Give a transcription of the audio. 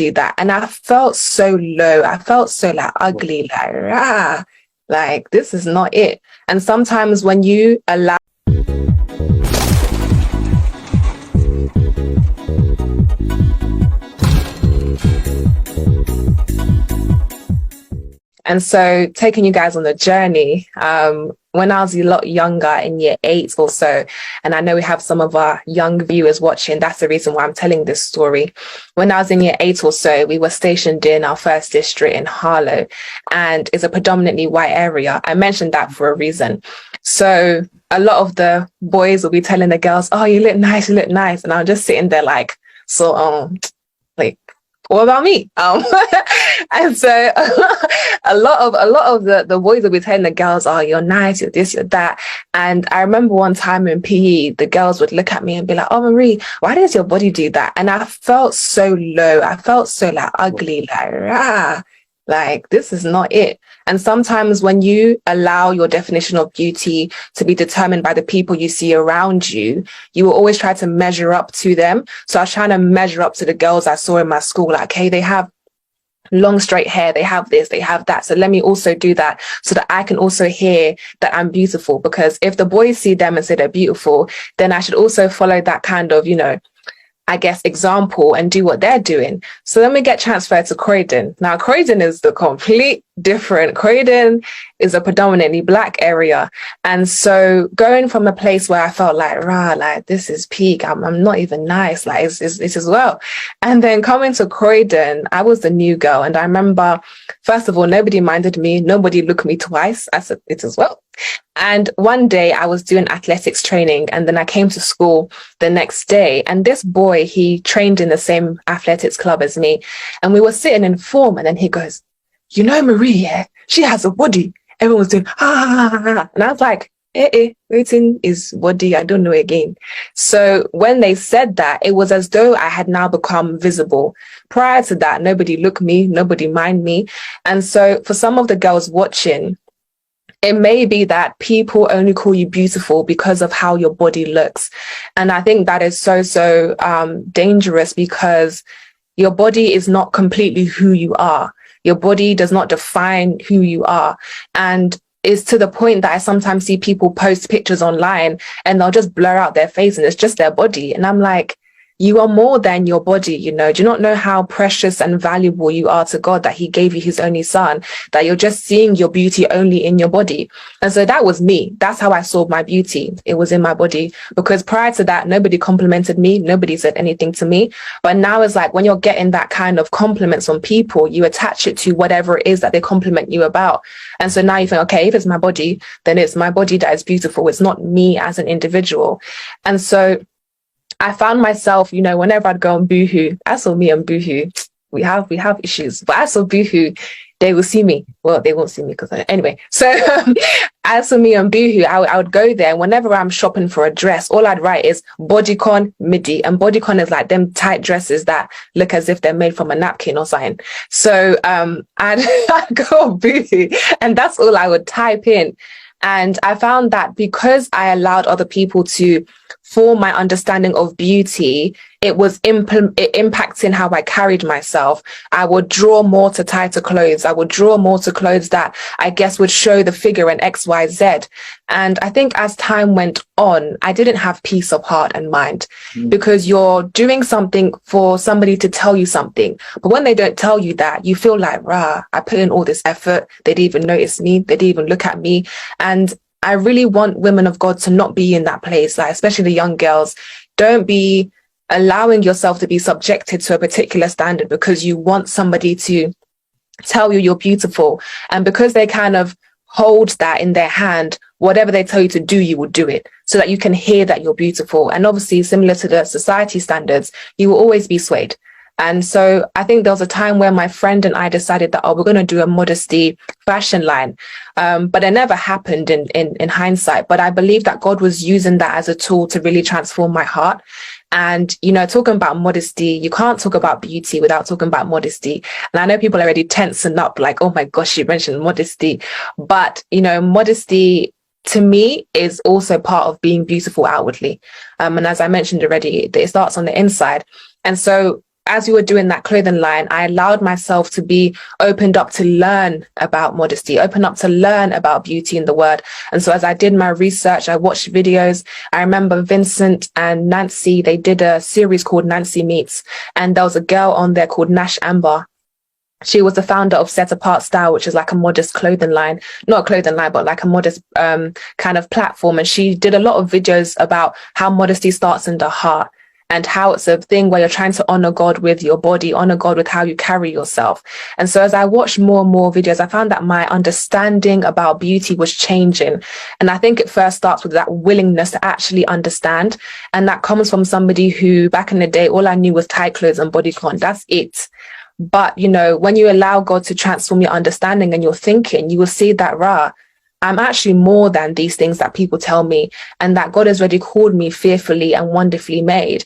do that. And I felt so low. I felt so like ugly, like this is not it. And sometimes when you allow And so taking you guys on the journey, when I was a lot younger in year 8 or so, and I know we have some of our young viewers watching, that's the reason why I'm telling this story. When I was in year 8 or so, we were stationed in our first district in Harlow, and it's a predominantly white area. I mentioned that for a reason. So a lot of the boys will be telling the girls, oh, you look nice, you look nice. And I'm just sitting there like, like, what about me? And so a lot of the boys will be telling the girls, oh, you're nice, you're this, you're that. And I remember one time in PE, the girls would look at me and be like, oh, Marie, why does your body do that? And I felt so low. I felt so like ugly, like this is not it. And sometimes when you allow your definition of beauty to be determined by the people you see around you, you will always try to measure up to them. So I was trying to measure up to the girls I saw in my school, like, hey, they have long straight hair, they have this, they have that, so let me also do that so that I can also hear that I'm beautiful. Because if the boys see them and say they're beautiful, then I should also follow that kind of, I guess, example and do what they're doing. So then we get transferred to Croydon. Now, Croydon is the complete different. Croydon is a predominantly Black area. And so going from a place where I felt like, this is peak, I'm not even nice, like it's as well. And then coming to Croydon, I was the new girl. And I remember, first of all, nobody minded me. Nobody looked me twice. I said it as well. And one day I was doing athletics training, and then I came to school the next day, and this boy, he trained in the same athletics club as me, and we were sitting in form, and then he goes, Marie, yeah, she has a body. Everyone was doing, and I was like, waiting is body, I don't know again. So when they said that, it was as though I had now become visible. Prior to that, nobody looked me, nobody mind me. And so for some of the girls watching, it may be that people only call you beautiful because of how your body looks. And I think that is so dangerous, because your body is not completely who you are. Your body does not define who you are. And it's to the point that I sometimes see people post pictures online and they'll just blur out their face and it's just their body. And I'm like, you are more than your body, do you not know how precious and valuable you are to God, that he gave you his only son, that you're just seeing your beauty only in your body? And so that was me. That's how I saw my beauty. It was in my body, because prior to that, nobody complimented me. Nobody said anything to me. But now it's like when you're getting that kind of compliments from people, you attach it to whatever it is that they compliment you about. And so now you think, okay, if it's my body, then it's my body that is beautiful. It's not me as an individual. And so I found myself, whenever I'd go on Boohoo, I saw me on Boohoo. We have issues, but I saw Boohoo, they will see me. Well, they won't see me anyway. So I saw me on Boohoo. I would go there. Whenever I'm shopping for a dress, all I'd write is bodycon midi, and bodycon is like them tight dresses that look as if they're made from a napkin or something. So I'd go on Boohoo, and that's all I would type in. And I found that because I allowed other people to form my understanding of beauty, it was impacting how I carried myself. I would draw more to tighter clothes. I would draw more to clothes that I guess would show the figure in X, Y, Z. And I think as time went on, I didn't have peace of heart and mind, because you're doing something for somebody to tell you something. But when they don't tell you that, you feel like, I put in all this effort. They didn't even notice me. They didn't even look at me. And I really want women of God to not be in that place, like especially the young girls. Don't be allowing yourself to be subjected to a particular standard because you want somebody to tell you you're beautiful. And because they kind of hold that in their hand, whatever they tell you to do, you will do it so that you can hear that you're beautiful. And obviously, similar to the society standards, you will always be swayed. And so I think there was a time where my friend and I decided that, we're going to do a modesty fashion line. But it never happened in hindsight. But I believe that God was using that as a tool to really transform my heart. And, talking about modesty, you can't talk about beauty without talking about modesty. And I know people are already tensing up like, oh my gosh, you mentioned modesty. But, modesty to me is also part of being beautiful outwardly. And as I mentioned already, it starts on the inside. And so as we were doing that clothing line, I allowed myself to be opened up to learn about modesty, open up to learn about beauty in the word. And so as I did my research, I watched videos. I remember Vincent and Nancy, they did a series called Nancy Meets. And there was a girl on there called Nash Amber. She was the founder of Set Apart Style, which is like a modest clothing line, not a clothing line, but like a modest kind of platform. And she did a lot of videos about how modesty starts in the heart and how it's a thing where you're trying to honor God with your body, honor God with how you carry yourself. And so as I watched more and more videos, I found that my understanding about beauty was changing. And I think it first starts with that willingness to actually understand. And that comes from somebody who back in the day, all I knew was tight clothes and bodycon. That's it. But, you know, when you allow God to transform your understanding and your thinking, you will see that, I'm actually more than these things that people tell me, and that God has already called me fearfully and wonderfully made.